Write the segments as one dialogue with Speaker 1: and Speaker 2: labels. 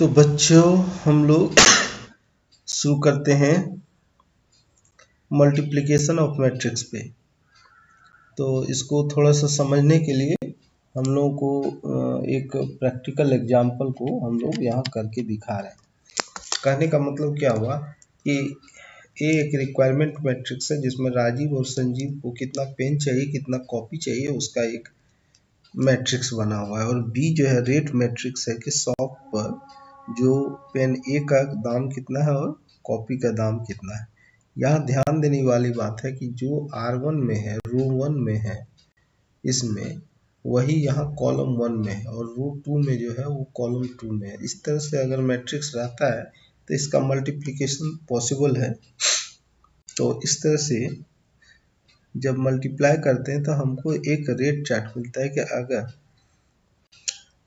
Speaker 1: तो बच्चों हम लोग शुरू करते हैं मल्टीप्लिकेशन ऑफ मैट्रिक्स पे। तो इसको थोड़ा सा समझने के लिए हम लोगों को एक प्रैक्टिकल एग्जाम्पल को हम लोग यहाँ करके दिखा रहे हैं। कहने का मतलब क्या हुआ कि ए एक रिक्वायरमेंट मैट्रिक्स है जिसमें राजीव और संजीव को कितना पेन चाहिए, कितना कॉपी चाहिए, उसका एक मैट्रिक्स बना हुआ है। और बी जो है रेट मैट्रिक्स है कि शॉप पर जो पेन ए का दाम कितना है और कॉपी का दाम कितना है। यहाँ ध्यान देने वाली बात है कि जो R1 में है, रो 1 में है, इसमें वही यहाँ कॉलम 1 में है और रो 2 में जो है वो कॉलम 2 में है। इस तरह से अगर मैट्रिक्स रहता है तो इसका मल्टीप्लिकेशन पॉसिबल है। तो इस तरह से जब मल्टीप्लाई करते हैं तो हमको एक रेट चार्ट मिलता है कि अगर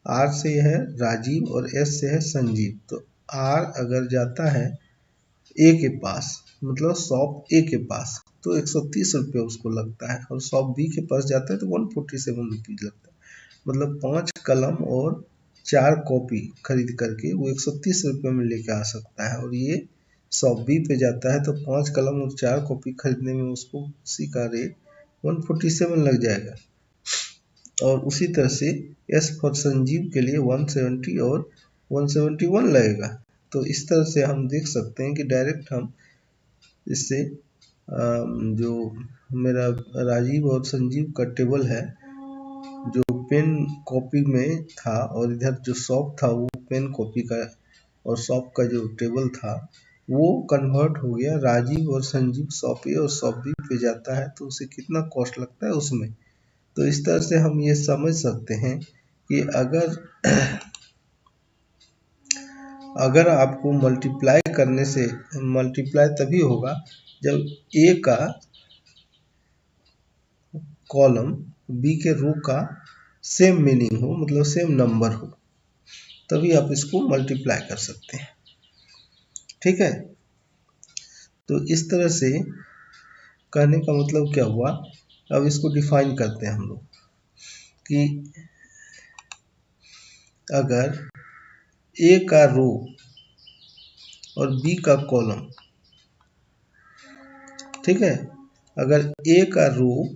Speaker 1: R से है राजीव और S से है संजीव, तो R अगर जाता है A के पास, मतलब शॉप A के पास, तो 130 रुपये उसको लगता है, और शॉप B के पास जाता है तो 147 रुपीज़ लगता है। मतलब 5 कलम और 4 कॉपी खरीद करके वो 130 रुपये में लेके आ सकता है। और ये शॉप B पे जाता है तो 5 कलम और 4 कॉपी खरीदने में उसको उसी का रेट 147 लग जाएगा। और उसी तरह से S फॉर संजीव के लिए 170 और 171 लगेगा। तो इस तरह से हम देख सकते हैं कि डायरेक्ट हम इससे जो मेरा राजीव और संजीव का टेबल है जो पेन कॉपी में था, और इधर जो शॉप था वो पेन कॉपी का और शॉप का जो टेबल था वो कन्वर्ट हो गया। राजीव और संजीव शॉप ए और शॉप बी पे जाता है तो उसे कितना कॉस्ट लगता है उसमें। तो इस तरह से हम ये समझ सकते हैं कि अगर आपको मल्टीप्लाई करने से, मल्टीप्लाई तभी होगा जब ए का कॉलम बी के रो का सेम मीनिंग हो, मतलब सेम नंबर हो, तभी आप इसको मल्टीप्लाई कर सकते हैं। ठीक है, तो इस तरह से कहने का मतलब क्या हुआ। अब इसको डिफाइन करते हैं हम लोग कि अगर ए का रो और बी का कॉलम, ठीक है, अगर ए का रो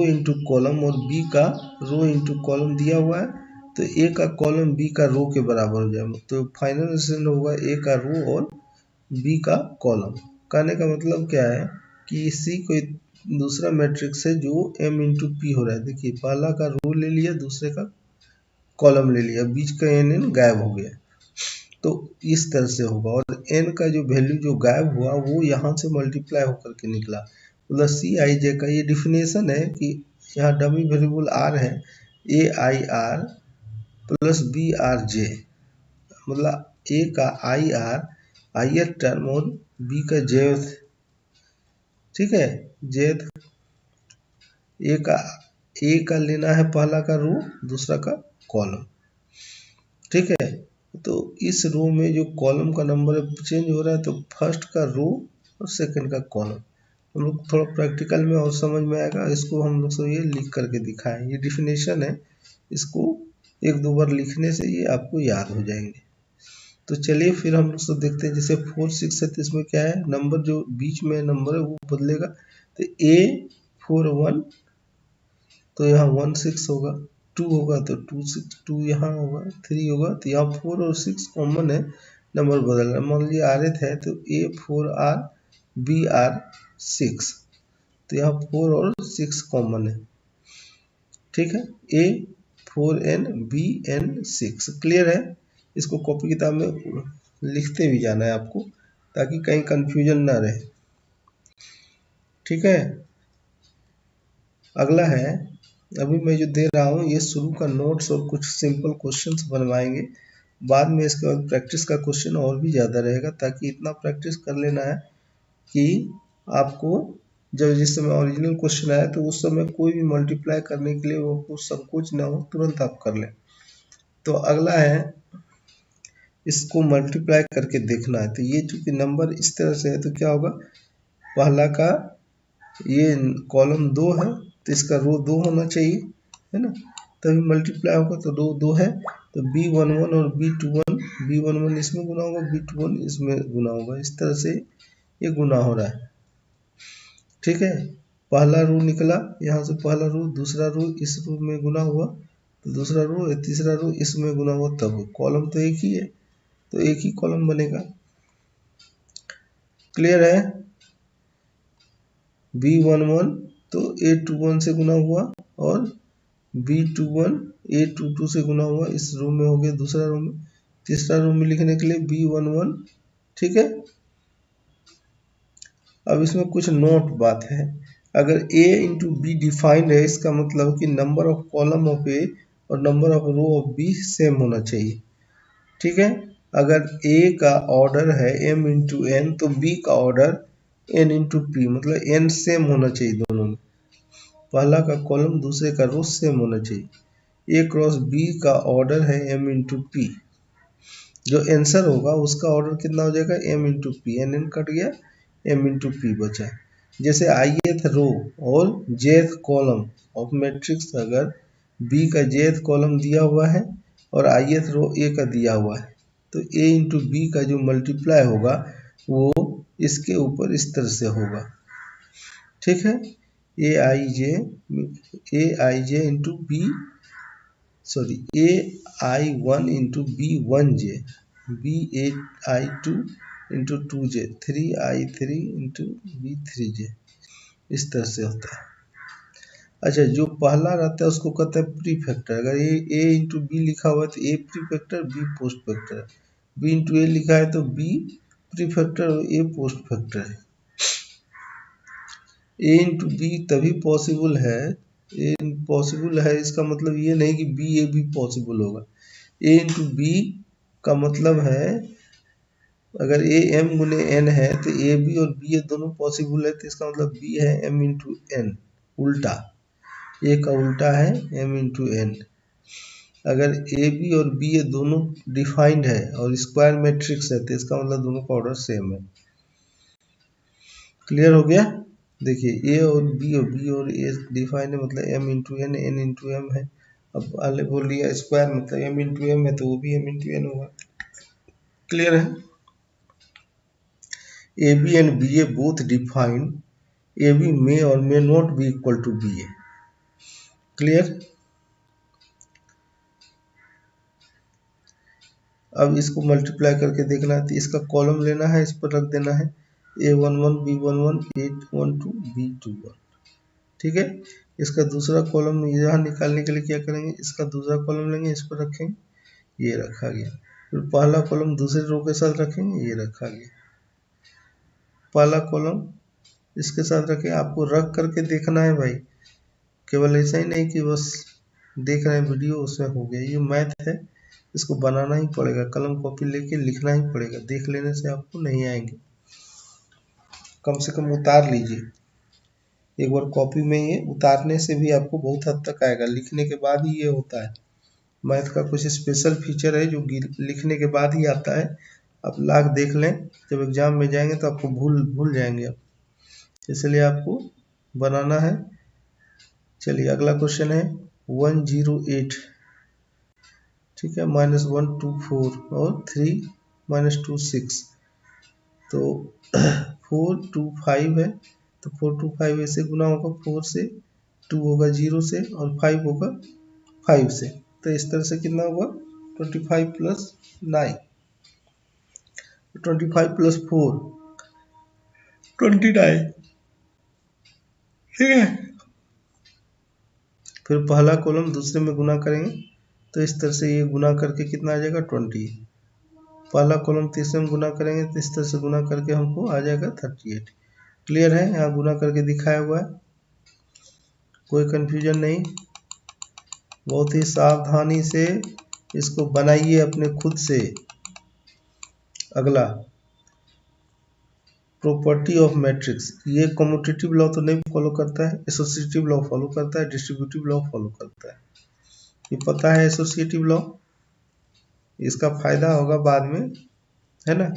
Speaker 1: इंटू कॉलम और बी का रो इंटू कॉलम दिया हुआ है तो ए का कॉलम बी का रो के बराबर हो जाएगा। तो फाइनल रिजल्ट होगा ए का रो और बी का कॉलम। कहने का मतलब क्या है कि इसी कोई दूसरा मैट्रिक्स है जो m इंटू पी हो रहा है। देखिए पहला का रो ले लिया, दूसरे का कॉलम ले लिया, बीच का n गायब हो गया। तो इस तरह से होगा, और n का जो वैल्यू जो गायब हुआ वो यहाँ से मल्टीप्लाई होकर के निकला। मतलब Cij का ये डिफिनेशन है कि यहाँ डमी वेरिएबल r है, AIR प्लस BRJ, मतलब a का IR ith टर्म और b का jth, ठीक है, jth, a का लेना है पहला का रो, दूसरा का कॉलम, ठीक है। तो इस रो में जो कॉलम का नंबर चेंज हो रहा है तो फर्स्ट का रो और सेकंड का कॉलम। हम लोग थोड़ा प्रैक्टिकल में और समझ में आएगा, इसको हम लोग सब ये लिख करके दिखाएं। ये डिफिनेशन है, इसको एक दो बार लिखने से ये आपको याद हो जाएंगे। तो चलिए फिर हम लोग सब देखते हैं। जैसे 4 6 है तो इसमें क्या है, नंबर जो बीच में नंबर है वो बदलेगा। तो A41 तो यहाँ 1 6 होगा, 2 होगा तो 2 6, 2 यहाँ होगा, 3 होगा तो यहाँ 4 और 6 कॉमन है, नंबर बदल रहा है। मान लीजिए R8 है तो A4R BR6, तो यहाँ 4 और 6 कॉमन है, ठीक है। A4N BN6 क्लियर है। इसको कॉपी किताब में लिखते भी जाना है आपको ताकि कहीं कंफ्यूजन ना रहे, ठीक है। अगला है, अभी मैं जो दे रहा हूँ ये शुरू का नोट्स और कुछ सिंपल क्वेश्चंस बनवाएंगे, बाद में इसके बाद प्रैक्टिस का क्वेश्चन और भी ज़्यादा रहेगा, ताकि इतना प्रैक्टिस कर लेना है कि आपको जब जिस समय ओरिजिनल क्वेश्चन आया तो उस समय कोई भी मल्टीप्लाई करने के लिए वो आपको संकोच ना हो, तुरंत आप कर लें। तो अगला है, इसको मल्टीप्लाई करके देखना है। तो ये चूंकि नंबर इस तरह से है तो क्या होगा, पहला का ये कॉलम 2 है तो इसका रो 2 होना चाहिए, है ना, तभी मल्टीप्लाई होगा। तो रो 2 है तो B11 और B21, B11 इसमें गुना होगा, B21 इसमें गुना होगा, इस तरह से ये गुना हो रहा है। ठीक है, पहला रो निकला यहाँ से, पहला रो, दूसरा रो इस रो में गुना हुआ तो दूसरा रो, तीसरा रो इसमें गुना हुआ, तब कॉलम तो एक ही है तो एक ही कॉलम बनेगा। क्लियर है? B11 तो A21 से गुना हुआ और B21 A22 से गुना हुआ, इस रो में हो गया, दूसरा रो में। तीसरा रो में लिखने के लिए B11। ठीक है, अब इसमें कुछ नोट बात है, अगर A इंटू बी डिफाइंड है, इसका मतलब कि number of column of A और number of row of B same होना चाहिए। ठीक है, अगर A का ऑर्डर है M इंटू एन तो B का ऑर्डर N इंटू पी, मतलब N सेम होना चाहिए दोनों में। पहला का कॉलम दूसरे का रो सेम होना चाहिए। A क्रॉस B का ऑर्डर है M इंटू पी, जो आंसर होगा उसका ऑर्डर कितना हो जाएगा, M into P, N N cut गया, M इंटू पी बचा। जैसे ith रो और jth कॉलम ऑफ मैट्रिक्स, अगर B का jth कॉलम दिया हुआ है और ith रो A का दिया हुआ है, तो A इंटू बी का जो मल्टीप्लाई होगा वो इसके ऊपर इस तरह से होगा। ठीक है, I J into B, sorry AI1 into B1J, BI2 into 2J, 3I3 into B3J, इस तरह से होता है। अच्छा, जो पहला रहता है उसको कहते हैं प्री फैक्टर। अगर ए इंटू बी लिखा हुआ है तो A pre factor, B post factor. B into A लिखा है तो बी प्री फैक्टर और ए पोस्ट फैक्टर है। ए इंटू बी तभी पॉसिबल है, ए पॉसिबल है इसका मतलब ये नहीं कि बी ए भी पॉसिबल होगा। ए इंटू बी का मतलब है, अगर ए एम गुने एन है तो ए बी और बी ए दोनों पॉसिबल है, तो इसका मतलब बी है एम इंटू एन, उल्टा, ए का उल्टा है एम इंटू एन। अगर ए बी और बी ए दोनों डिफाइंड है और स्क्वायर मैट्रिक्स है तो इसका मतलब दोनों का ऑर्डर सेम है। क्लियर हो गया? देखिए, ए और ए डिफाइंड है, मतलब M into N, N into M है। अब पहले बोल दिया स्क्वायर मतलब एम इंटू एम है तो वो भी एम इंटू एन होगा। क्लियर है? A B and B A both defined, A B may और may not be equal to B A. Clear? अब इसको मल्टीप्लाई करके देखना है तो इसका कॉलम लेना है, इस पर रख देना है A11 B11 A12 B21। ठीक है, इसका दूसरा कॉलम यहाँ निकालने के लिए क्या करेंगे, इसका दूसरा कॉलम लेंगे, इस पर रखेंगे, ये रखा गया। फिर पहला कॉलम दूसरे रो के साथ रखेंगे, ये रखा गया। पहला कॉलम इसके साथ रखें, आपको रख करके देखना है भाई, केवल ऐसा ही नहीं कि बस देख रहे हैं वीडियो उसमें हो गया। ये मैथ है, इसको बनाना ही पड़ेगा, कलम कॉपी लेके लिखना ही पड़ेगा, देख लेने से आपको नहीं आएंगे। कम से कम उतार लीजिए एक बार कॉपी में, ये उतारने से भी आपको बहुत हद तक आएगा, लिखने के बाद ही ये होता है। मैथ का कुछ स्पेशल फीचर है जो लिखने के बाद ही आता है। आप लाख देख लें, जब एग्जाम में जाएंगे तो आपको भूल जाएंगे आप, इसलिए आपको बनाना है। चलिए अगला क्वेश्चन है 108। ठीक है, -124 और 3 -2 6, तो 425 है तो 425 ऐसे गुना होगा, 4 से 2 होगा 0 से और 5 होगा 5 से, तो इस तरह से कितना होगा 25 प्लस 9, 25 प्लस 4 29। ठीक है, फिर पहला कॉलम दूसरे में गुना करेंगे तो इस तरह से ये गुना करके कितना आ जाएगा 20। पहला कॉलम तीसरे में गुना करेंगे तो इस तरह से गुना करके हमको आ जाएगा 38। क्लियर है? यहाँ गुना करके दिखाया हुआ है, कोई कंफ्यूजन नहीं। बहुत ही सावधानी से इसको बनाइए अपने खुद से। अगला प्रॉपर्टी ऑफ मैट्रिक्स, ये कम्यूटेटिव लॉ तो नहीं फॉलो करता है, एसोसिएटिव लॉ फॉलो करता है, डिस्ट्रीब्यूटिव लॉ फॉलो करता है। ये पता है एसोसिएटिव लॉ, इसका फायदा होगा बाद में, है ना।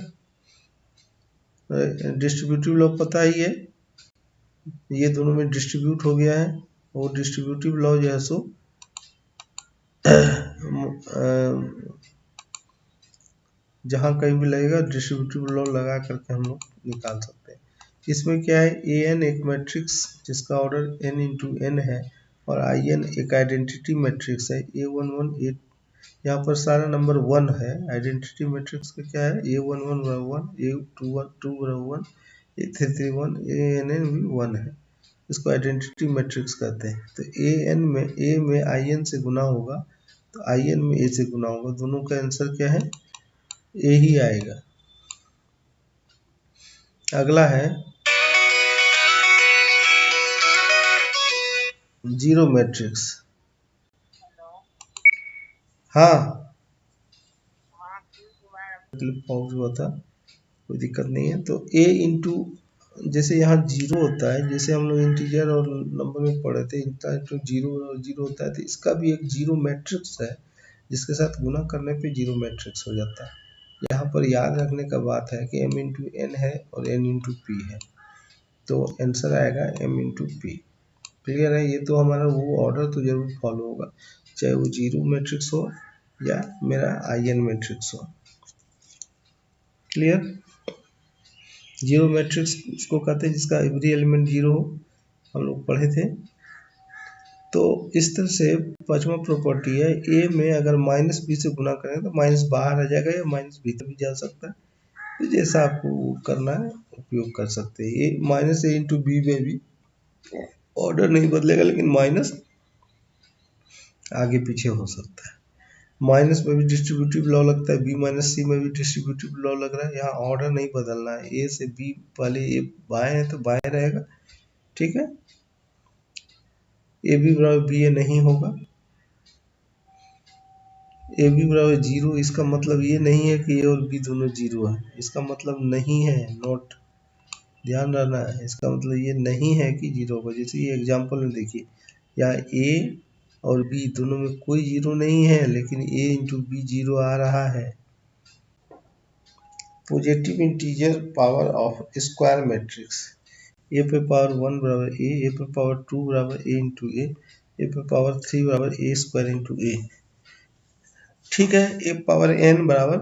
Speaker 1: डिस्ट्रीब्यूटिव लॉ पता ही है, ये दोनों में डिस्ट्रीब्यूट हो गया है, और डिस्ट्रीब्यूटिव लॉ जो है सो जहाँ कहीं भी लगेगा डिस्ट्रीब्यूटिव लॉ लगा करके हम लोग निकाल सकते हैं। इसमें क्या है, ए एन एक मैट्रिक्स जिसका ऑर्डर एन इंटू एन है और आई एन एक आइडेंटिटी मैट्रिक्स है। ए वन वन ए, यहाँ पर सारा नंबर 1 है। आइडेंटिटी मैट्रिक्स का क्या है, ए वन वन बराबर 1, ए टू बराबर 1, ए three three 1, A N N भी 1 है। इसको आइडेंटिटी मैट्रिक्स कहते हैं। तो ए में आई एन से गुना होगा तो आई एन में ए से गुना होगा, दोनों का आंसर क्या है, ए ही आएगा। अगला है जीरो मैट्रिक्स। हाँ पॉज हुआ था, कोई दिक्कत नहीं है। तो ए इंटू, जैसे यहाँ जीरो होता है, जैसे हम लोग इंटीजर और नंबर में पढ़े थे, इंटू जीरो जीरो होता है, तो इसका भी एक जीरो मैट्रिक्स है जिसके साथ गुना करने पे जीरो मैट्रिक्स हो जाता है। यहाँ पर याद रखने का बात है कि m इंटू एन है और n इंटू पी है, तो आंसर आएगा m इंटू पी। क्लियर है, ये तो हमारा वो ऑर्डर तो जरूर फॉलो होगा, चाहे वो जीरो मैट्रिक्स हो या मेरा आई एन मैट्रिक्स हो। क्लियर, जीरो मैट्रिक्स उसको कहते हैं जिसका एवरी एलिमेंट जीरो हो, हम लोग पढ़े थे। तो इस तरह से पांचवा प्रॉपर्टी है, ए में अगर माइनस बी से गुना करें तो माइनस बाहर आ जाएगा या माइनस भीतर भी जा सकता है, तो जैसा आपको करना है उपयोग कर सकते हैं। ए माइनस ए इंटू बी में भी ऑर्डर नहीं बदलेगा, लेकिन माइनस आगे पीछे हो सकता है। माइनस में भी डिस्ट्रीब्यूटिव लॉ लगता है, बी माइनस सी में भी डिस्ट्रीब्यूटिव लॉ लग रहा है। यहाँ ऑर्डर नहीं बदलना है, ए से बी, पहले ए बाएं है तो बाएं रहेगा, ठीक है। ए बी बराबर बी ए नहीं होगा, ए बी बराबर जीरो, इसका मतलब ये नहीं है कि ए और बी दोनों जीरो है, इसका मतलब नहीं है, नोट ध्यान रहना है, इसका मतलब ये नहीं है कि जीरो होगा। जैसे ये एग्जांपल में देखिए, यहाँ ए और बी दोनों में कोई जीरो नहीं है, लेकिन ए इंटू बी जीरो आ रहा है। Positive integer power of square matrix, A पे पावर 1 बराबर ए पे पावर 2 बराबर ए इंटू ए पे पावर 3 बराबर ए स्क्वायर इंटू ए। ठीक है, ए पावर एन बराबर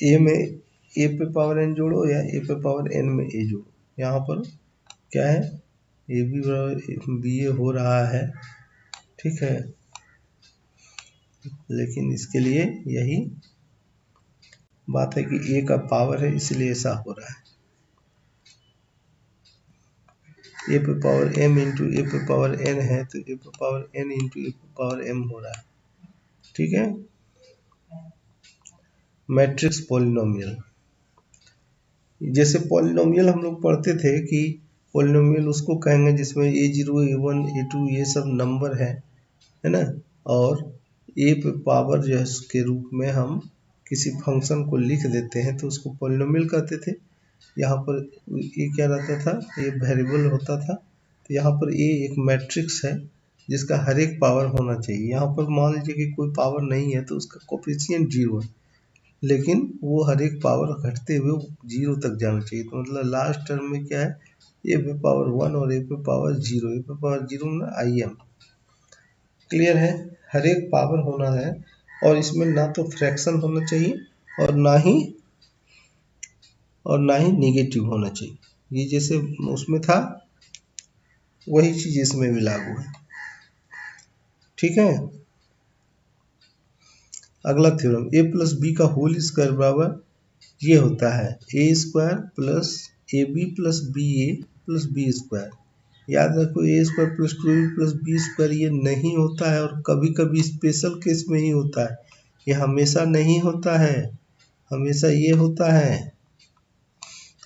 Speaker 1: ए में ए पे पावर एन जोड़ो या ए पे पावर एन में ए जोड़ो। यहाँ पर क्या है, ए बी बराबर बी ए हो रहा है, ठीक है, लेकिन इसके लिए यही बात है कि ए का पावर है, इसलिए ऐसा हो रहा है। ए पे पावर एम इंटू ए पे पावर एन है, तो ए पे पावर एन इंटू ए पे पावर एम हो रहा है, ठीक है। मैट्रिक्स पॉलिनोमियल, जैसे पॉलिनोमियल हम लोग पढ़ते थे कि पॉलिनोमियल उसको कहेंगे जिसमें A zero A one A two ये सब नंबर है ना, और ए पे पावर जो है उसके रूप में हम किसी फंक्शन को लिख देते हैं तो उसको पॉलिनोमियल कहते थे। यहाँ पर ए क्या रहता था, ए वेरिएबल होता था, तो यहाँ पर ए एक मैट्रिक्स है जिसका हर एक पावर होना चाहिए। यहाँ पर मान लीजिए कि कोई पावर नहीं है तो उसका कोफिशिएंट जीरो है, लेकिन वो हर एक पावर घटते हुए जीरो तक जाना चाहिए। तो मतलब लास्ट टर्म में क्या है, ए पे पावर 1 और ए पे पावर 0, ए पे पावर 0 में आई एम। क्लियर है, हर एक पावर होना है, और इसमें ना तो फ्रैक्शन होना चाहिए और ना ही नेगेटिव होना चाहिए। ये जैसे उसमें था वही चीज इसमें भी लागू है, ठीक है। अगला थ्योरम, ए प्लस बी का होल स्क्वायर बराबर ये होता है A square plus A B plus B A plus B square. याद रखो, A square plus 2ab plus B square ये नहीं होता है, और कभी कभी स्पेशल केस में ही होता है, ये हमेशा नहीं होता है, हमेशा ये होता है।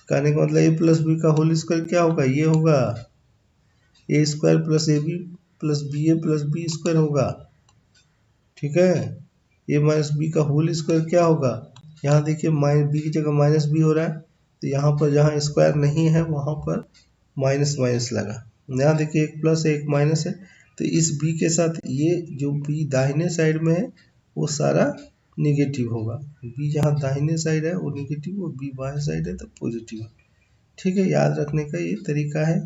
Speaker 1: कहने का मतलब ए प्लस बी का होल स्क्वायर क्या होगा, ये होगा A square plus A B plus B A plus B square होगा, ठीक है। ए माइनस बी का होल स्क्वायर क्या होगा, यहाँ देखिए बी की जगह माइनस बी हो रहा है, तो यहाँ पर जहाँ स्क्वायर नहीं है वहाँ पर माइनस माइनस लगा। यहाँ देखिए एक प्लस है एक माइनस है, तो इस बी के साथ ये जो बी दाहिने साइड में है वो सारा निगेटिव होगा। बी जहाँ दाहिने साइड है वो निगेटिव, और बी बाएं साइड है तो पॉजिटिव है, ठीक है। याद रखने का ये तरीका है।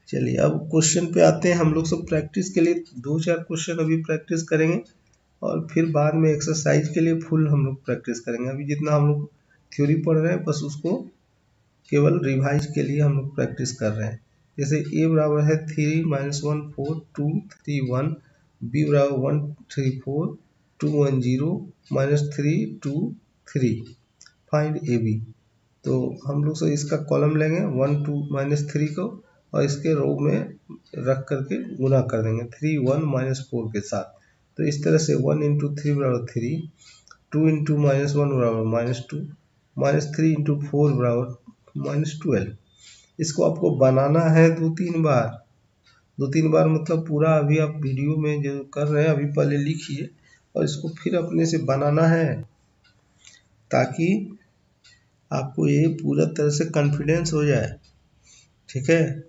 Speaker 1: चलिए अब क्वेश्चन पे आते हैं। हम लोग सब प्रैक्टिस के लिए 2-4 क्वेश्चन अभी प्रैक्टिस करेंगे, और फिर बाद में एक्सरसाइज के लिए फुल हम लोग प्रैक्टिस करेंगे। अभी जितना हम लोग थ्योरी पढ़ रहे हैं बस उसको केवल रिवाइज के लिए हम लोग प्रैक्टिस कर रहे हैं। जैसे ए बराबर है 3 - 1 4 2 3 1, बी बराबर 1 3 4 2 1 0 -3 2 3, फाइंड ए बी। तो हम लोग से इसका कॉलम लेंगे 1 2 -3 को और इसके रो में रख करके गुना कर देंगे 3 1 -4 के साथ। तो इस तरह से 1 × 3 बराबर 3, 2 × -1 बराबर -2, -3 × 4 बराबर -12। इसको आपको बनाना है 2-3 बार। 2-3 बार मतलब पूरा अभी आप वीडियो में जो कर रहे हैं अभी पहले लिखिए और इसको फिर अपने से बनाना है, ताकि आपको ये पूरा तरह से कॉन्फिडेंस हो जाए। ठीक है,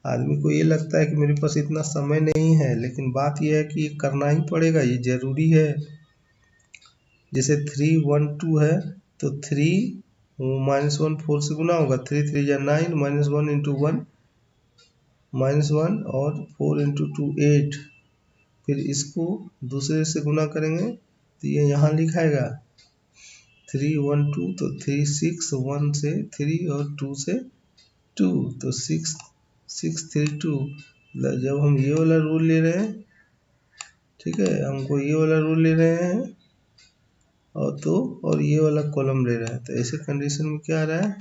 Speaker 1: आदमी को ये लगता है कि मेरे पास इतना समय नहीं है, लेकिन बात यह है कि ये करना ही पड़ेगा, ये जरूरी है। जैसे 3 1 2 है तो 3 -1 4 से गुना होगा, 3 3 या 9, -1 × 1 -1 और 4 × 2 8। फिर इसको दूसरे से गुना करेंगे तो ये यहाँ लिखाएगा 3 1 2, तो 3 6 1 से 3 और 2 से 2, तो 6 6 3 2। जब हम ये वाला रूल ले रहे हैं, ठीक है, हमको ये वाला रूल ले रहे हैं और ये वाला कॉलम ले रहा है, तो ऐसे कंडीशन में क्या आ रहा है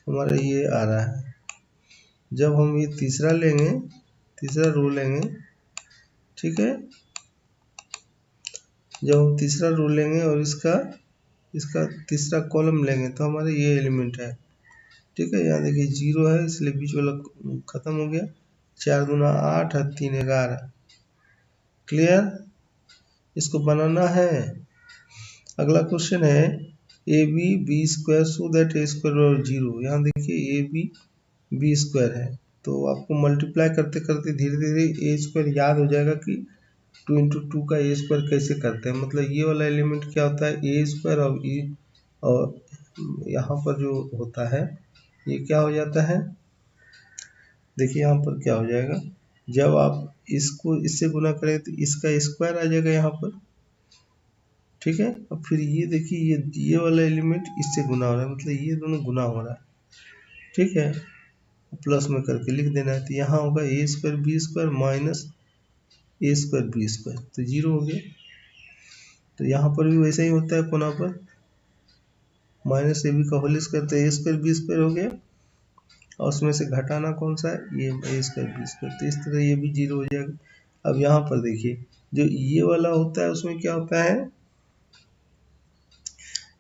Speaker 1: हमारा, ये आ रहा है। जब हम ये तीसरा लेंगे, तीसरा रूल लेंगे, ठीक है, जब हम तीसरा रूल लेंगे और इसका तीसरा कॉलम लेंगे तो हमारे ये एलिमेंट है। ठीक है, यहाँ देखिए 0 है इसलिए बीच वाला खत्म हो गया। 4 दूना 8 और 3 11। क्लियर, इसको बनाना है। अगला क्वेश्चन है A B B square so that A square और 0। यहाँ देखिए ए बी बी स्क्वायर है, तो आपको मल्टीप्लाई करते करते धीरे धीरे ए स्क्वायर याद हो जाएगा कि 2 × 2 का ए स्क्वायर कैसे करते हैं। मतलब ये वाला एलिमेंट क्या होता है, ए स्क्वायर और यहाँ पर जो होता है ये क्या हो जाता है, देखिए यहाँ पर क्या हो जाएगा, जब आप इसको इससे गुना करें तो इसका स्क्वायर आ जाएगा यहाँ पर। ठीक है, अब फिर ये देखिए ये वाला एलिमेंट इससे गुना हो रहा है, मतलब ये दोनों गुना हो रहा है। ठीक है, प्लस में करके लिख देना है, तो यहाँ होगा A square B square minus A square B square, तो 0 हो गया। तो यहाँ पर भी वैसा ही होता है, कोना पर माइनस ए बी का होल स्क्वायर, तो ए स्क्वायर बी स्क्वायर हो गया और उसमें से घटाना कौन सा है, ये ए स्क्वायर बी स्क्वायर, तो इस तरह ये भी 0 हो जाएगा। अब यहाँ पर देखिए जो ये वाला होता है उसमें क्या होता है,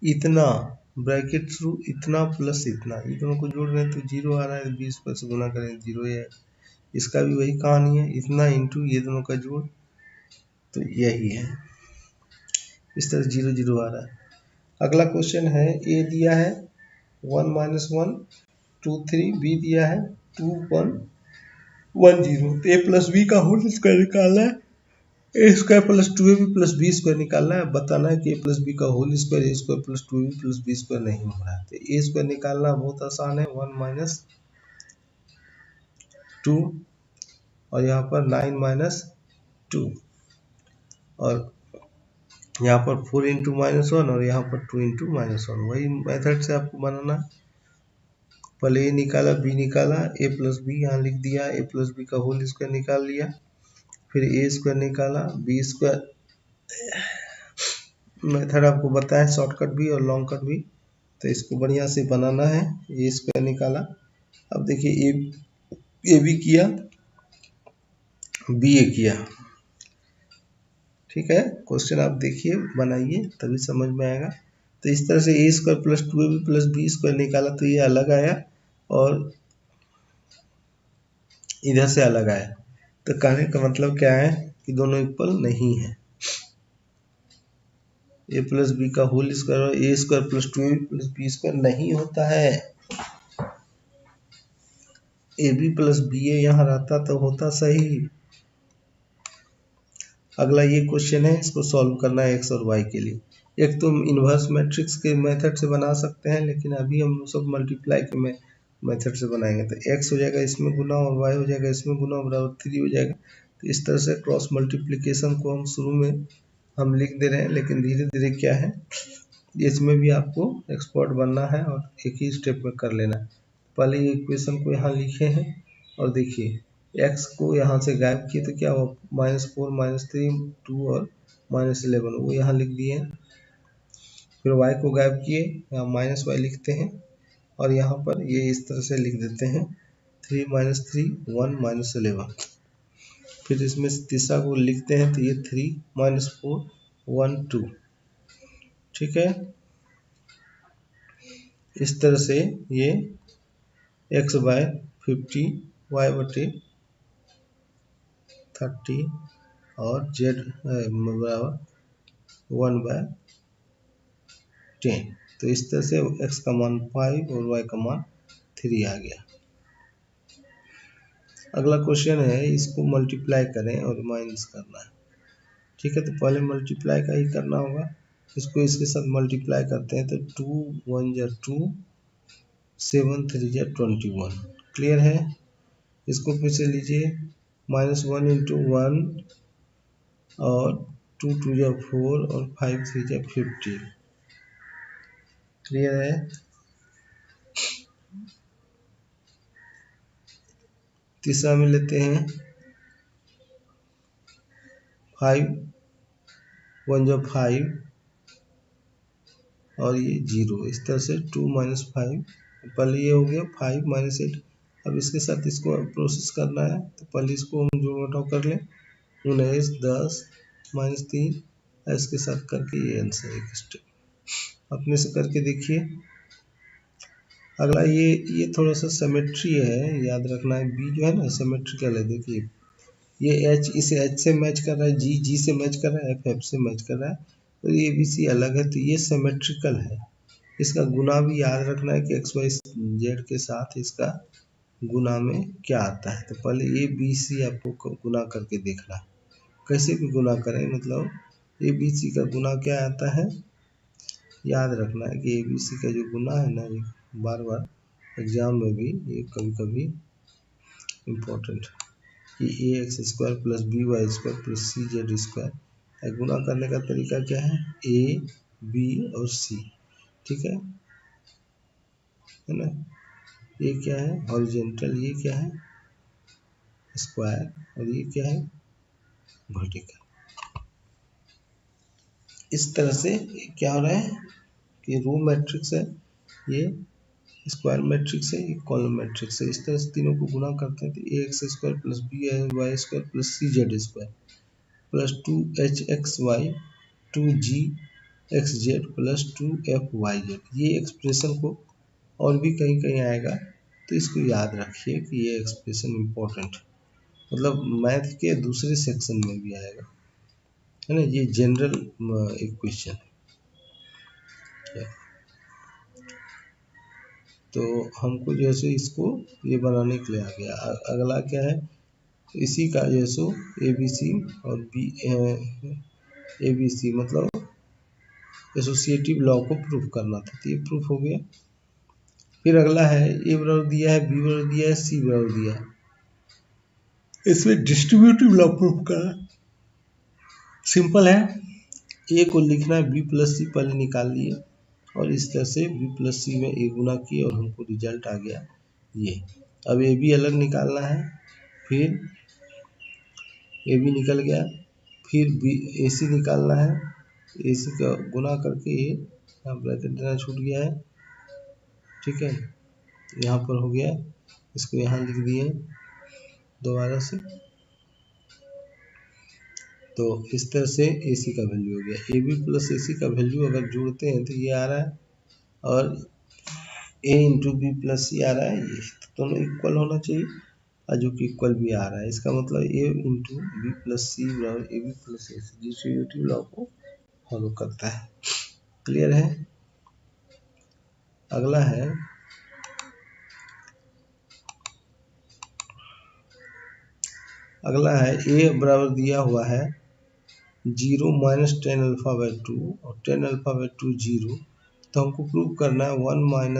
Speaker 1: इतना ब्रैकेट थ्रू इतना प्लस इतना, ये दोनों को जोड़ रहे हैं तो 0 आ रहा है, 20 पर से गुना करें 0 है। इसका भी वही कहानी है, इतना इंटू ये दोनों का जोड़, तो यही है, इस तरह 0 0 आ रहा है। अगला क्वेश्चन है ए दिया है 1 - 1 2 3, बी दिया है 2 1 1 0, तो ए प्लस बी का होल स्क्वायर निकालना है, A square plus 2ab plus B square निकालना है। बताना है कि ए प्लस बी का whole square A square plus 2ab plus B square नहीं हो रहा है, तो ए स्क्वायर निकालना बहुत आसान है, 1 - 2 और यहाँ पर 9 - 2 और यहाँ पर 4 × -1 और यहाँ पर 2 × -1, वही मेथड से आपको बनाना। पहले ए निकाला बी निकाला, ए प्लस बी यहाँ लिख दिया, ए प्लस बी का होल स्क्वायर निकाल लिया, फिर ए स्क्वायर निकाला, बी स्क्वायर मेथड आपको बताया शॉर्टकट भी और लॉन्ग कट भी, तो इसको बढ़िया से बनाना है। ए स्क्वायर निकाला, अब देखिए ए बी किया, बी ए किया। ठीक है, क्वेश्चन आप देखिए बनाइए तभी समझ में आएगा। तो इस तरह से A square plus 2ab plus B square निकाला तो ये अलग आया और इधर से अलग आया, तो कहने का मतलब क्या है कि दोनों इक्वल नहीं है। ए प्लस बी का होल स्क्वायर और A square plus 2ab plus B square नहीं होता है। A B plus B A यहाँ रहता तो होता सही। अगला ये क्वेश्चन है, इसको सॉल्व करना है एक्स और वाई के लिए। एक तो इन्वर्स मैट्रिक्स के मेथड से बना सकते हैं, लेकिन अभी हम लोग सब मल्टीप्लाई के मेथड से बनाएंगे, तो एक्स हो जाएगा इसमें गुना और वाई हो जाएगा इसमें गुना बराबर 3 हो जाएगा। तो इस तरह से क्रॉस मल्टीप्लिकेशन को हम शुरू में हम लिख दे रहे हैं, लेकिन धीरे धीरे क्या है, इसमें भी आपको एक्सपर्ट बनना है और एक ही स्टेप में कर लेना है। पहले ये इक्वेशन को यहाँ लिखे हैं और देखिए x को यहाँ से गायब किए तो क्या हुआ, -4 -3 2 और -11 वो यहाँ लिख दिए हैं। फिर y को गायब किए, यहाँ -y लिखते हैं और यहाँ पर ये इस तरह से लिख देते हैं 3 -3 1 -11। फिर इसमें तीसरा को लिखते हैं तो ये 3 -4 1 2। ठीक है, इस तरह से ये x/50 y/30 और z बराबर 1/10। तो इस तरह से x का मान 5 और y का मान 3 आ गया। अगला क्वेश्चन है, इसको मल्टीप्लाई करें और माइनस करना है। ठीक है, तो पहले मल्टीप्लाई का ही करना होगा। इसको इसके साथ मल्टीप्लाई करते हैं तो 2 1 जा 2 7 3 जा 21। क्लियर है। इसको फिर से लीजिए, -1 × 1 और 2 2 जा 4 और 5 3 जा 15। क्लियर है। तीसरा में लेते हैं 5 1 जा 5 और ये 0। इस तरह से 2 - 5, पहले ये हो गया 5 - 8। अब इसके साथ इसको प्रोसेस करना है तो पहले इसको हम जोड़ घटाव कर लें, 19 10 -3, इसके साथ करके ये आंसर एक स्टेप अपने से करके देखिए। अगला ये थोड़ा सा सिमेट्री है, याद रखना है। बी जो है ना सिमेट्रिकल है। देखिए ये एच इसे एच से मैच कर रहा है, जी से मैच कर रहा है, एफ से मैच कर रहा है, तो ये बी सी अलग है, तो ये सिमेट्रिकल है। इसका गुना भी याद रखना है कि एक्स वाई जेड के साथ इसका गुना में क्या आता है। तो पहले ए बी सी आपको गुना करके देखना है, कैसे भी गुना करें, मतलब ए बी सी का गुना क्या आता है। याद रखना है कि ए बी सी का जो गुना है ना, ये बार बार एग्जाम में भी ये कभी कभी इम्पोर्टेंट है कि ax² + by² + cz²। गुना करने का तरीका क्या है, ए बी और सी। ठीक है ना। ये क्या है हॉरिजॉन्टल, ये क्या है स्क्वायर और ये क्या है वर्टिकल। इस तरह से क्या हो रहा है कि रो मैट्रिक्स है, ये स्क्वायर मैट्रिक्स है, ये कॉलम मैट्रिक्स है। इस तरह से तीनों को गुना करते हैं तो ax² + by² + cz² + 2hxy 2gxz + 2fyz। ये एक्सप्रेशन को और भी कहीं कहीं आएगा, तो इसको याद रखिए कि ये एक्सप्रेशन इम्पोर्टेंट, मतलब मैथ के दूसरे सेक्शन में भी आएगा, है ना। ये जनरल इक्वेशन है। तो हमको जैसे इसको ये बनाने के लिए आ गया। अगला क्या है, इसी का जैसो ए बी सी और बी ए बी सी मतलब एसोसिएटिव लॉ को प्रूफ करना था, तो ये प्रूफ हो गया। फिर अगला है ए बराबर दिया है, बी बराबर दिया है, सी बराबर दिया है, इसमें डिस्ट्रीब्यूटिव लॉ प्रूफ करना सिंपल है। ए को लिखना है बी + सी, पहले निकाल लिए और इस तरह से बी + सी में ए गुना किए और हमको रिजल्ट आ गया ये। अब ए बी अलग निकालना है, फिर ए बी निकल गया, फिर बी ए सी निकालना है, ए सी का गुना करके ये यहाँ ब्रैकेट देना छूट गया है। ठीक है, यहाँ पर हो गया, इसको यहाँ लिख दिए दोबारा से। तो इस तरह से ए सी का वैल्यू हो गया। ए बी + ए सी का वैल्यू अगर जोड़ते हैं तो ये आ रहा है, और a × बी + सी आ रहा है, ये दोनों इक्वल होना चाहिए, और जो कि इक्वल भी आ रहा है। इसका मतलब a × बी + सी बराबर A B + A C, distributive law को फॉलो करता है। क्लियर है। अगला है a बराबर दिया हुआ है 0 - tan α/2 और tan α/2 0। तो हमको प्रूव करना है 1 - 1 +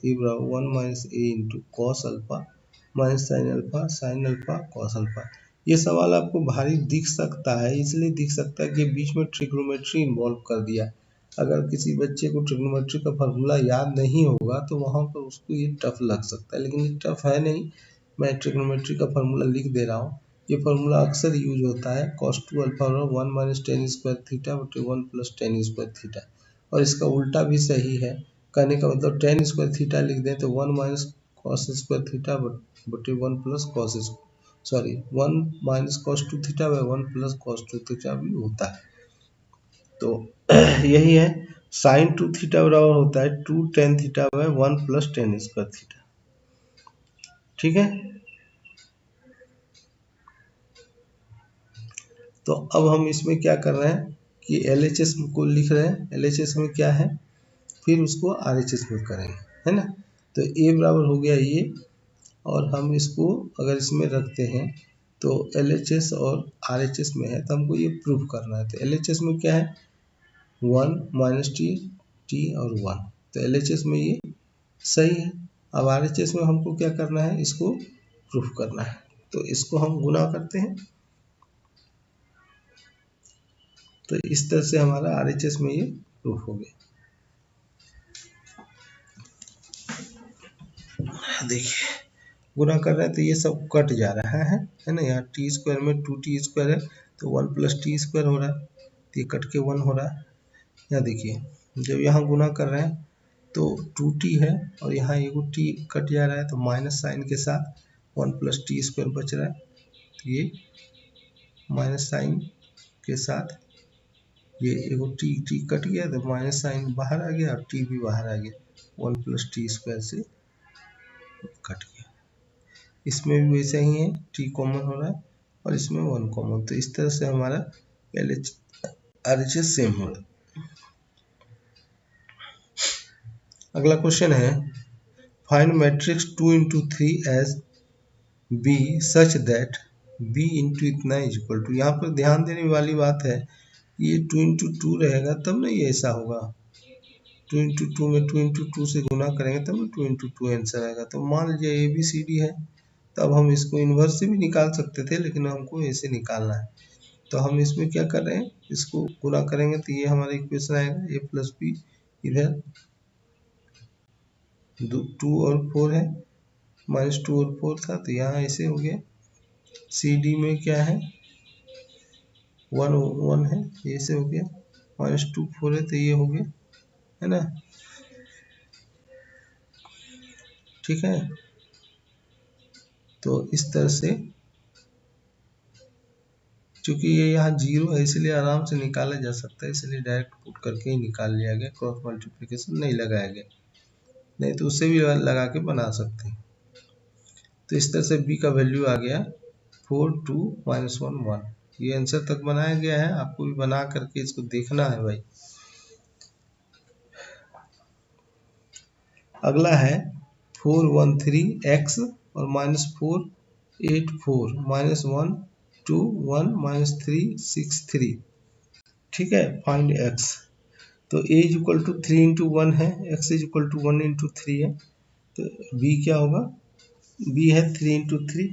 Speaker 1: a बराबर 1 - a × cos α - sin α cos α। ये सवाल आपको भारी दिख सकता है, इसलिए दिख सकता है कि बीच में ट्रिग्नोमेट्री इन्वॉल्व कर दिया। अगर किसी बच्चे को ट्रिग्नोमेट्री का फार्मूला याद नहीं होगा तो वहाँ पर उसको ये टफ लग सकता है, लेकिन ये टफ है नहीं। मैं ट्रिग्नोमेट्री का फार्मूला लिख दे रहा हूँ। ये फार्मूला अक्सर यूज होता है, cos 2 alpha 1 minus ten square theta बटे 1 प्लस टेन स्क्वायर थीटा। और इसका उल्टा भी सही है, कहने का मतलब टेन स्क्वायर थीटा लिख दें तो 1 माइनस कॉस स्क्वायर थीटा बटे 1 plus cos, sorry 1 minus cos 2 theta by 1 plus cos 2 theta भी होता है। तो यही है, साइन 2 थीटा बराबर होता है 2 tan theta by 1 plus ten square theta. ठीक है, तो अब हम इसमें क्या कर रहे हैं कि LHS को लिख रहे हैं। LHS में क्या है, फिर उसको RHS में करेंगे, है ना। तो A बराबर हो गया ये, और हम इसको अगर इसमें रखते हैं तो LHS और RHS में है, तो हमको ये प्रूफ करना है। तो LHS में क्या है, 1 माइनस टी और 1, तो LHS में ये सही है। अब RHS में हमको क्या करना है, इसको प्रूफ करना है। तो इसको हम गुना करते हैं, तो इस तरह से हमारा RHS में ये प्रूफ हो गया। देखिए गुना कर रहे हैं तो ये सब कट जा रहा है ना। यहाँ टी स्क्वायर में 2t स्क्वायर है तो 1 प्लस टी स्क्वायर हो रहा है, तो ये कट के 1 हो रहा है। यहाँ देखिए जब यहाँ गुना कर रहे हैं तो 2t है और यहाँ एगो t कट जा रहा है, तो माइनस साइन के साथ 1 प्लस टी स्क्वायर बच रहा है। तो ये माइनस साइन के साथ ये एगो टी कट गया, तो माइनस साइन बाहर आ गया और टी भी बाहर आ गया, 1 प्लस टी स्क्वायर से कट गया। इसमें भी वैसे ही है, टी कॉमन हो रहा है और इसमें 1 कॉमन, तो इस तरह से हमारा RHS सेम हो रहा है। अगला क्वेश्चन है, find matrix 2 into 3 as B such that B into इतना इज इक्वल टू। यहाँ पर ध्यान देने वाली बात है, ये 2 इंटू 2 रहेगा तब ना ये ऐसा होगा, 2 इंटू 2 में 2 इंटू 2 से गुना करेंगे तब ना 2 इंटू 2 आंसर आएगा। तो मान लीजिए ABCD है, तब हम इसको इन्वर्स से भी निकाल सकते थे, लेकिन हमको ऐसे निकालना है। तो हम इसमें क्या कर रहे हैं, इसको गुना करेंगे तो ये हमारा इक्वेशन आएगा A प्लस बी, इधर 2 और 4 है, माइनस 2 और 4 था, तो यहाँ ऐसे हो गया। CD में क्या है, 1 1 है, ऐसे हो गया, माइनस 2 4 है, तो ये हो गया, है ना। ठीक है, तो इस तरह से क्योंकि ये यहाँ 0 है इसलिए आराम से निकाला जा सकता है, इसलिए डायरेक्ट पुट करके ही निकाल लिया गया, क्रॉस मल्टीप्लिकेशन नहीं लगाया गया, नहीं तो उससे भी लगा के बना सकते हैं। तो इस तरह से B का वैल्यू आ गया 4 2 माइनस 1 1। ये आंसर तक बनाया गया है, आपको भी बना करके इसको देखना है भाई। अगला है 4 1 3 x और माइनस 4 8 4 माइनस 1 2 1 माइनस 3 6 3। ठीक है, फाइंड x। तो a is equal to 3 into 1 है, x is equal to 1 into 3 है, तो b क्या होगा, b है 3 इंटू 3,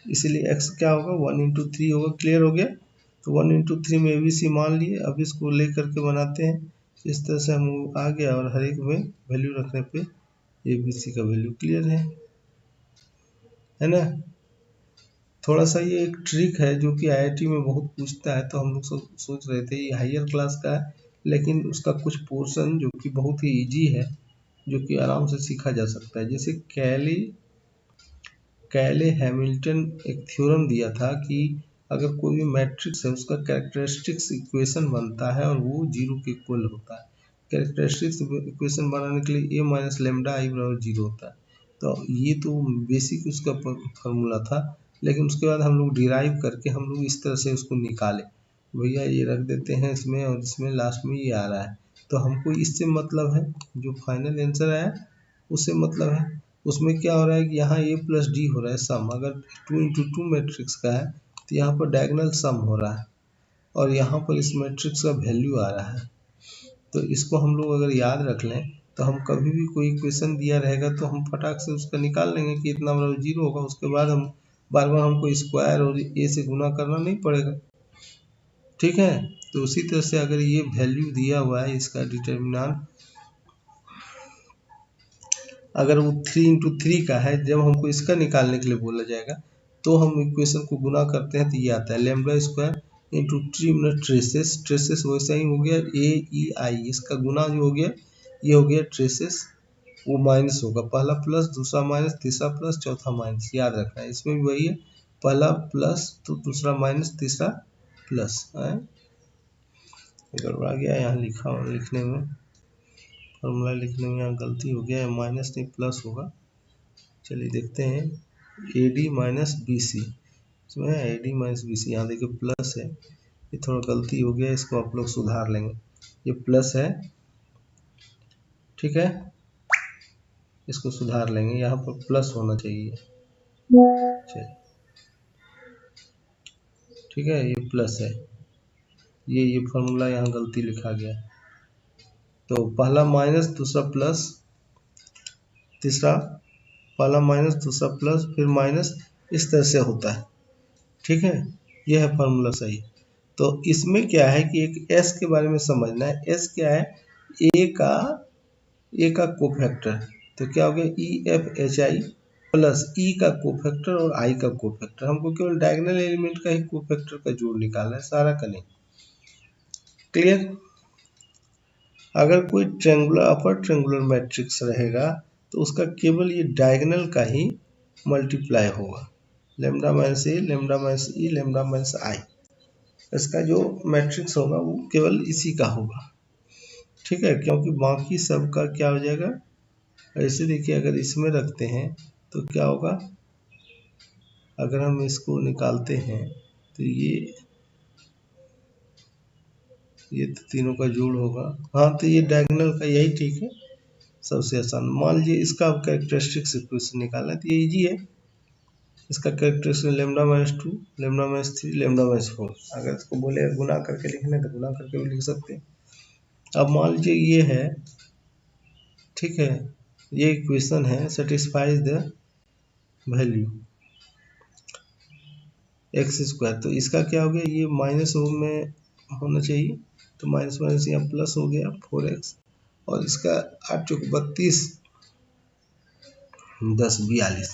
Speaker 1: इसलिए x क्या होगा 1 इंटू 3 होगा। क्लियर हो गया, तो 1 इंटू 3 में ABC मान लिए। अब इसको ले करके बनाते हैं, इस तरह से हम आ गया और हर एक में वैल्यू रखने पे ABC का वैल्यू क्लियर है ना। थोड़ा सा ये एक ट्रिक है जो कि IIT में बहुत पूछता है, तो हम लोग सोच रहे थे ये हायर क्लास का है, लेकिन उसका कुछ पोर्शन जो कि बहुत ही इजी है, जो कि आराम से सीखा जा सकता है। जैसे कैले हैमिल्टन एक थ्योरम दिया था कि अगर कोई भी मैट्रिक्स है उसका कैरेक्टरिस्टिक्स इक्वेशन बनता है और वो 0 के इक्वल होता है। कैरेक्टरिस्टिक्स इक्वेशन बनाने के लिए a माइनस लेमडा आई बराबर 0 होता है। तो ये तो बेसिक उसका फार्मूला था, लेकिन उसके बाद हम लोग डिराइव करके हम लोग इस तरह से उसको निकाले, भैया ये रख देते हैं इसमें और इसमें लास्ट में ये आ रहा है, तो हमको इससे मतलब है, जो फाइनल आंसर आया उससे मतलब है। उसमें क्या हो रहा है कि यहाँ a प्लस डी हो रहा है सम, अगर 2 इंटू 2 मैट्रिक्स का है तो यहाँ पर डायगोनल सम हो रहा है और यहाँ पर इस मैट्रिक्स का वैल्यू आ रहा है। तो इसको हम लोग अगर याद रख लें तो हम कभी भी कोई इक्वेशन दिया रहेगा तो हम फटाक से उसका निकाल लेंगे कि इतना बराबर 0 होगा, उसके बाद हम बार बार हमको स्क्वायर और ए से गुना करना नहीं पड़ेगा। ठीक है, तो उसी तरह से अगर ये वैल्यू दिया हुआ है इसका डिटर्मिनेंट, अगर वो 3 × 3 का है, जब हमको इसका निकालने के लिए बोला जाएगा तो हम इक्वेशन को गुना करते हैं तो ये आता है lambda square into tree minute traces, traces वैसा ही हो गया ए ई आई, इसका गुना जो हो गया ये हो गया ट्रेसेस, वो माइनस होगा, पहला प्लस दूसरा माइनस तीसरा प्लस चौथा माइनस, याद रखना है इसमें भी वही है, पहला प्लस तो दूसरा माइनस तीसरा प्लस है। गड़बड़ा गया यहाँ लिखने में, फॉर्मूला लिखने में यहाँ गलती हो गया है, माइनस नहीं प्लस होगा। चलिए देखते हैं, A D minus B C, इसमें A D minus B C, यहाँ देखिए प्लस है, ये थोड़ा गलती हो गया, इसको आप लोग सुधार लेंगे, ये प्लस है, ठीक है, इसको सुधार लेंगे, यहाँ पर प्लस होना चाहिए, चलिए ठीक है, ये प्लस है, ये फॉर्मूला यहाँ गलती लिखा गया, तो पहला माइनस दूसरा प्लस, तीसरा पहला माइनस दूसरा प्लस फिर माइनस, इस तरह से होता है, ठीक है, यह है फॉर्मूला सही। तो इसमें क्या है कि एक एस के बारे में समझना है, एस क्या है, ए का कोफैक्टर, तो क्या हो गया E F H I plus E का कोफैक्टर और आई का कोफैक्टर, हमको केवल डायगोनल एलिमेंट का ही कोफैक्टर का जोड़ निकालना है, सारा का नहीं, क्लियर। अगर कोई ट्रेंगुलर अपर ट्रेंगुलर मैट्रिक्स रहेगा तो उसका केवल ये डायगोनल का ही मल्टीप्लाई होगा, लेमडा माइनस ए, लेमडा माइनस ई, लेमडा माइनस आई, इसका जो मैट्रिक्स होगा वो केवल इसी का होगा, ठीक है, क्योंकि बाकी सब का क्या हो जाएगा, ऐसे देखिए अगर इसमें रखते हैं तो क्या होगा, अगर हम इसको निकालते हैं तो ये तो तीनों का जोड़ होगा, हाँ तो ये डायगोनल का यही ठीक है, सबसे आसान। मान लीजिए इसका आप कैरेक्टरिस्टिक्स इक्वेशन निकालना है तो ये इजी है, इसका characteristic lambda minus 2, lambda minus 3, lambda minus 4, अगर इसको बोले गुना करके लिखना है तो गुना करके भी लिख सकते हैं। अब मान लीजिए ये है, ठीक है, ये इक्वेशन है, satisfies the value x square, तो इसका क्या हो गया, ये माइनस में होना चाहिए, तो माइनस माइनस यहाँ प्लस हो गया 4x, और इसका 8 चौक 32 10 42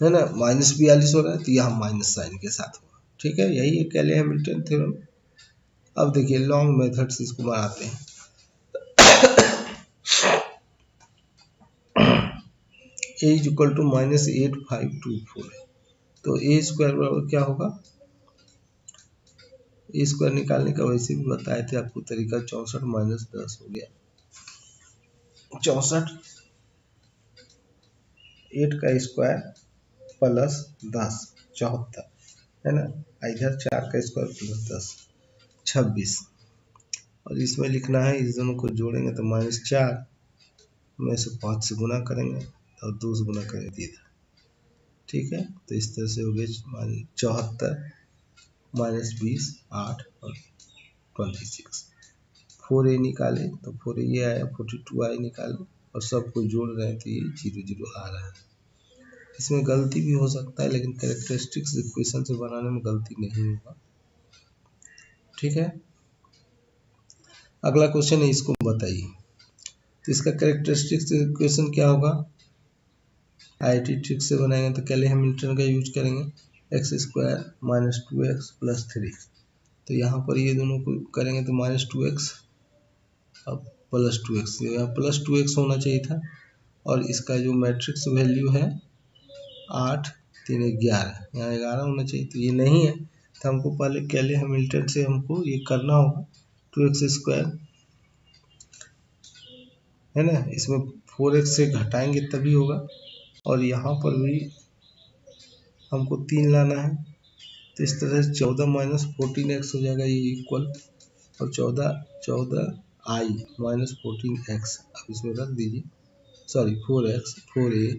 Speaker 1: है ना, -42 हो रहा है तो यहाँ माइनस साइन के साथ होगा, ठीक है, यही है कैले हैमिल्टन थ्योरम। अब देखिए लॉन्ग मेथड से इसको बनाते हैं, ए इज इक्वल टू -8524 है, तो ए स्क्वायर बराबर क्या होगा, ए स्क्वायर निकालने का वैसे भी बताए थे आपको तरीका, 64 - 10 हो गया 64, 8 का स्क्वायर प्लस 10 74 है ना, इधर 4 का स्क्वायर प्लस 10 26, और इसमें लिखना है, इस दोनों को जोड़ेंगे तो -4 में से 5 से गुना करेंगे और 2 से गुना करेंगे इधर, ठीक है, तो इस तरह से हो गए 74 -20 8 और 26, 4a निकाले तो 4a ये आया, 42i निकाले और सबको जोड़ रहे हैं तो ये 0 0 आ रहा है, इसमें गलती भी हो सकता है लेकिन कैरेक्टरिस्टिक्स इक्वेशन से बनाने में गलती नहीं होगा, ठीक है। अगला क्वेश्चन है, इसको बताइए, तो इसका कैरेक्टरिस्टिक्स इक्वेशन क्या होगा, आईटी ट्रिक से बनाएंगे तो कैले हैमिल्टन का यूज करेंगे, एक्स स्क्वायर -2x + 3, तो यहाँ पर ये दोनों को करेंगे तो -2x अब +2x, यहाँ +2x होना चाहिए था, और इसका जो मैट्रिक्स वैल्यू है 8 3 11, यहाँ 11 होना चाहिए, तो ये नहीं है, तो हमको पहले कैले हैमिल्टन से हमको ये करना होगा, 2x² है ना, इसमें 4x से घटाएंगे तभी होगा, और यहाँ पर भी हमको 3 लाना है, तो इस तरह से 14 - 14x हो जाएगा, ये इक्वल, और 14i - 14x, अब इसमें रख दीजिए, सॉरी 4x 4a,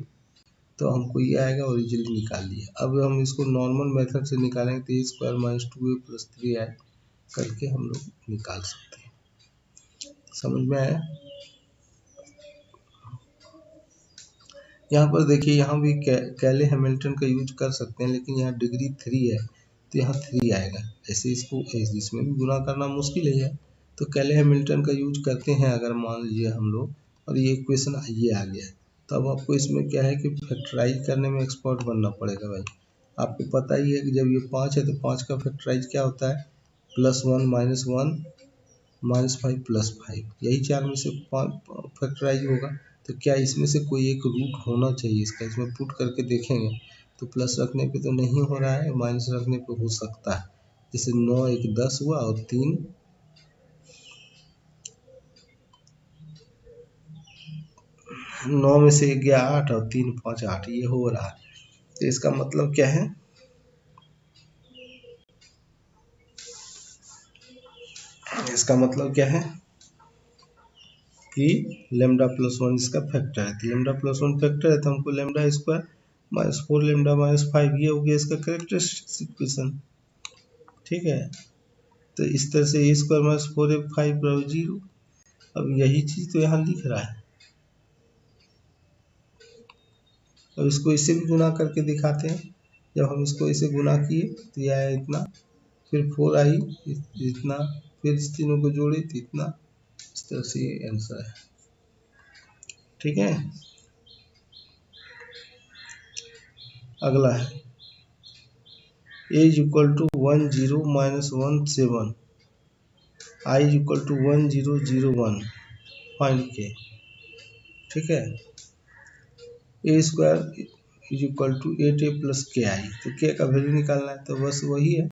Speaker 1: तो हमको ये आएगा, ओरिजिनली निकाल लिया। अब हम इसको नॉर्मल मेथड से निकालेंगे तो a² - 2a + 3i करके हम लोग निकाल सकते हैं, समझ में आया। यहाँ पर देखिए, यहाँ भी कैले हैमिल्टन का यूज कर सकते हैं, लेकिन यहाँ डिग्री 3 है तो यहाँ 3 आएगा। ऐसे इसको इसमें भी गुना करना मुश्किल ही है, तो कैले हैमिल्टन का यूज करते हैं अगर मान लीजिए हम लोग, और ये इक्वेशन ये आ गया। तो अब आपको इसमें क्या है कि फैक्टराइज करने में एक्सपर्ट बनना पड़ेगा भाई। आपको पता ही है कि जब ये 5 है तो 5 का फैक्टराइज क्या होता है, +1 -1 -5 +5, यही 4 में से 5 फैक्टराइज होगा। तो क्या इसमें से कोई एक रूट होना चाहिए इसका, इसमें पुट करके देखेंगे तो प्लस रखने पे तो नहीं हो रहा है, माइनस रखने पे हो सकता है। जैसे 9 1 10 हुआ और 3 9 में से 1 गया 8 और 3 5 8, ये हो रहा है। तो इसका मतलब क्या है, इसका मतलब क्या है कि λ+1 इसका फैक्टर है। तो λ+1 फैक्टर है तो हमको λ² -4 λ -5 ये हो गया इसका कैरेक्टरिस्टिक इक्वेशन। ठीक है, तो इस तरह से a² -4 5 0। अब यही चीज़ तो यहाँ लिख रहा है। अब इसको इससे भी गुना करके दिखाते हैं। जब हम इसको इसे गुना किए तो यह आया इतना, फिर 4 आई इतना, फिर इस तीनों को जोड़े तो इतना। इस तरह से ये आंसर है। ठीक है, अगला है a = 1 0 -1 7, i = 1 0 0 1, फाइंड के। ठीक है, a² = 8a + ki, तो k का वैल्यू निकालना है, तो बस वही है।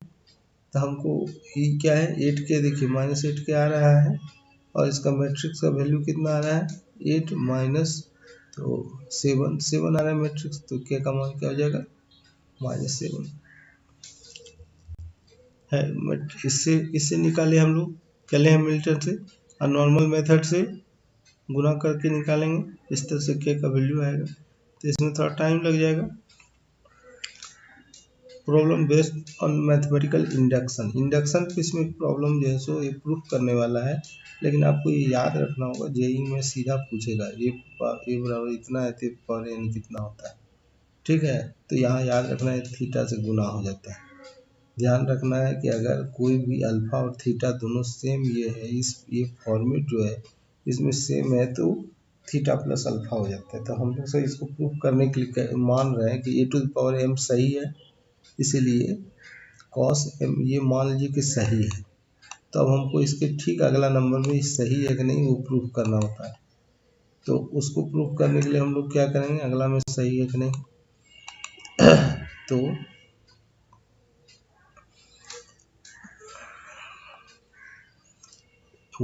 Speaker 1: तो हमको ये क्या है, 8k, देखिए -8k आ रहा है, और इसका मैट्रिक्स का वैल्यू कितना आ रहा है, 8 माइनस तो 7 आ रहा है मैट्रिक्स, तो k का मान क्या हो जाएगा, -7 है। इससे निकाले हम लोग कैले हैमिल्टन से, और नॉर्मल मेथड से गुना करके निकालेंगे, इस तरह से k का वैल्यू आएगा। तो इसमें थोड़ा टाइम लग जाएगा। Problem based on mathematical induction, induction पे इसमें प्रॉब्लम जो है सो ये प्रूफ करने वाला है, लेकिन आपको ये याद रखना होगा, जेई में सीधा पूछेगा ये बराबर इतना है तो पर n कितना होता है। ठीक है, तो यहाँ याद रखना है थीटा से गुना हो जाता है। ध्यान रखना है कि अगर कोई भी अल्फा और थीटा दोनों सेम ये है, ये फॉर्मेट जो है इसमें सेम है, तो थीटा प्लस अल्फा हो जाता है। तो हम लोग से इसको प्रूफ करने के लिए मान रहे हैं कि a⁴m सही है, इसीलिए cos m ये मान लीजिए कि सही है। तो अब हमको इसके ठीक अगला नंबर में सही है कि नहीं वो प्रूफ करना होता है। तो उसको प्रूफ करने के लिए हम लोग क्या करेंगे, अगला में सही है कि नहीं तो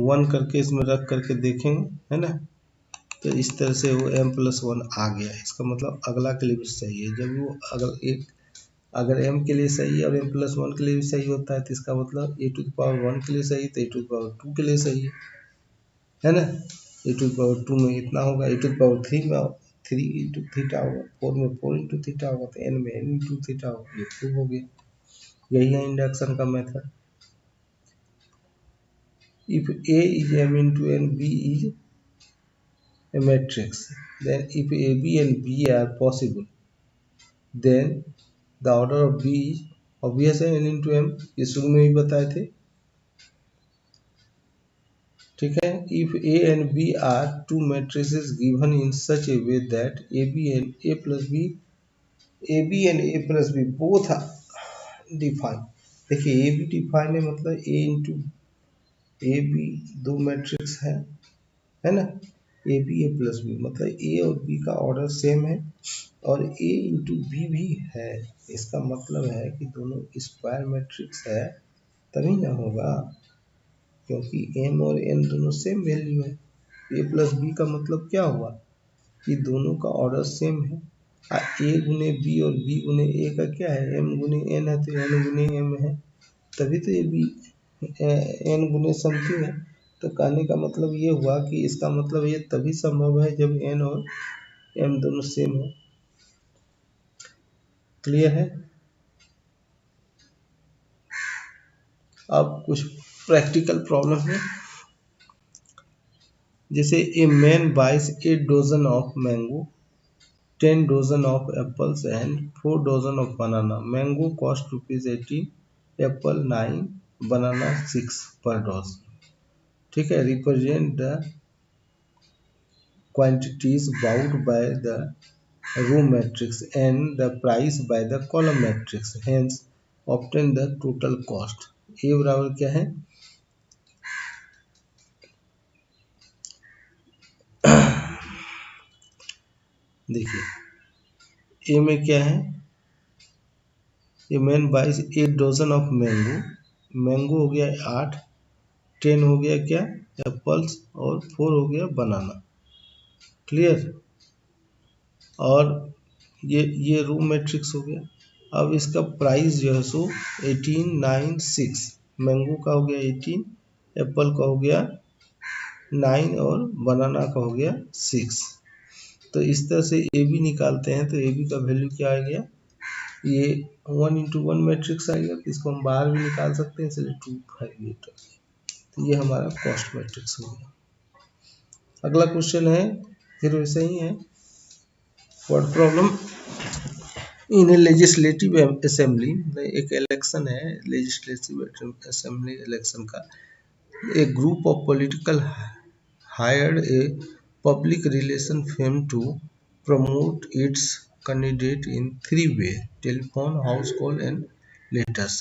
Speaker 1: 1 करके इसमें रख करके देखेंगे, है ना। तो इस तरह से वो m+1 आ गया, इसका मतलब अगला के लिए भी सही है। जब वो अगर m के लिए सही है और m+1 के लिए भी सही होता है, तो इसका मतलब a⁴1 के लिए सही, तो a⁴2 के लिए सही है ना। a⁴2 में इतना होगा, a⁴3 में 3 × थीटा होगा, 4 में 4 × थीटा होगा, तो n में n × थीटा होगा। ये प्रूव हो गया। यही है इंडक्शन का method. If A is m into n, B is a matrix, then if AB and B are possible, then the order of B is obvious है n into m, ये शुरू में ही बताए थे। ठीक है, if A and B are two matrices given in such a way that AB and A plus B both are defined। देखिए A भी डिफाइन है, मतलब A इंटू ए बी दो मैट्रिक्स है ना, A B A plus B, मतलब A और B का ऑर्डर सेम है, और ए इंटू बी भी है। इसका मतलब है कि दोनों स्क्वायर मैट्रिक्स है, तभी ना होगा, क्योंकि एम और एन दोनों सेम वैल्यू है। ए प्लस बी का मतलब क्या हुआ कि दोनों का ऑर्डर सेम है। ए गुने बी और बी गुने ए का क्या है, एम गुने एन है, तो एन गुने एम है, तभी तो ये बी एन गुने समथिंग है। तो कहने का मतलब ये हुआ कि इसका मतलब ये तभी संभव है जब एन और एम दोनों सेम हो। क्लियर है। अब कुछ प्रैक्टिकल प्रॉब्लम है, जैसे a man buys a dozen of mango 10 dozen of apples and 4 dozen of banana. Mango cost ₹18, apple 9, banana 6 per dozen. ठीक है, represent the quantities bound by the row matrix and the price by the column matrix, hence obtain the total cost. A बराबर क्या है, देखिए ए में क्या है, a man बाइस 8 डजन ऑफ मैंगो, मैंगो हो गया 8, 10 हो गया क्या एप्पल्स और 4 हो गया बनाना। क्लियर, और ये रो मैट्रिक्स हो गया। अब इसका प्राइस जो है सो 18, 9, 6, मैंगो का हो गया 18, एप्पल का हो गया 9 और बनाना का हो गया 6। तो इस तरह से ए बी निकालते हैं, तो ए बी का वैल्यू क्या आ गया, ये 1:1 मैट्रिक्स आ गया, तो इसको हम बाहर भी निकाल सकते हैं, इसलिए 2, 5, 8। तो ये हमारा कॉस्ट मैट्रिक्स हो गया। अगला क्वेश्चन है, फिर वैसे ही है, word problem in a legislative assembly, एक इलेक्शन है लेजिस्लेटिव असेंबली इलेक्शन का, a group of political hired a public relation firm to promote its candidate in 3 ways: telephone, house call and letters।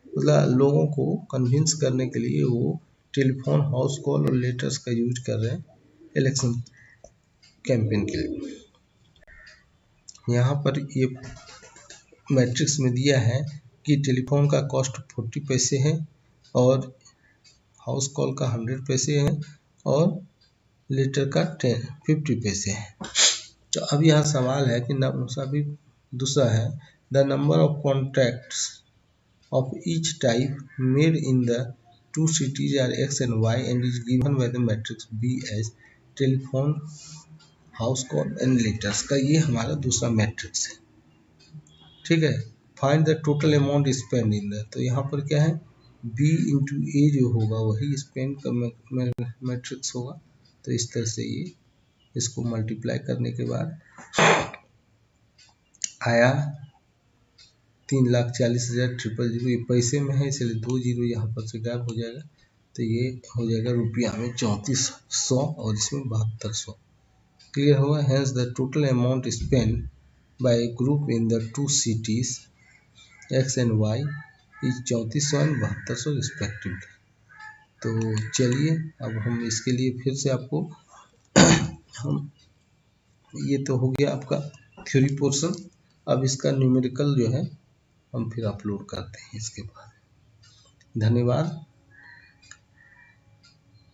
Speaker 1: मतलब लोगों को कन्विंस करने के लिए वो टेलीफोन, हाउस कॉल और लेटर्स का यूज कर रहे हैं इलेक्शन कैंपेन के लिए। यहाँ पर ये मैट्रिक्स में दिया है कि टेलीफोन का कॉस्ट 40 पैसे है और हाउस कॉल का 100 पैसे है और लेटर का 50 पैसे है। तो अब यहाँ सवाल है कि अभी दूसरा है, the number of contacts of each type made in the 2 cities are X and Y and is given by the matrix B as telephone, house call and letters का ये हमारा दूसरा मैट्रिक्स है। ठीक है, find the total amount spend in the, तो यहाँ पर क्या है, B इंटू ए जो होगा वही स्पेंड का मैट्रिक्स होगा। तो इस तरह से ये इसको मल्टीप्लाई करने के बाद आया 3,40,000,000, ये पैसे में है इसलिए 2 जीरो यहाँ पर से गायब हो जाएगा, तो ये हो जाएगा रुपया में 3400 और इसमें 7200। क्लियर हुआ, hence the total amount spend by group in the 2 cities X and Y is 3400 and 7200 respectively. तो चलिए अब हम इसके लिए फिर से आपको हम, ये तो हो गया आपका थ्योरी पोर्शन, अब इसका न्यूमेरिकल जो है हम फिर अपलोड करते हैं इसके बाद। धन्यवाद।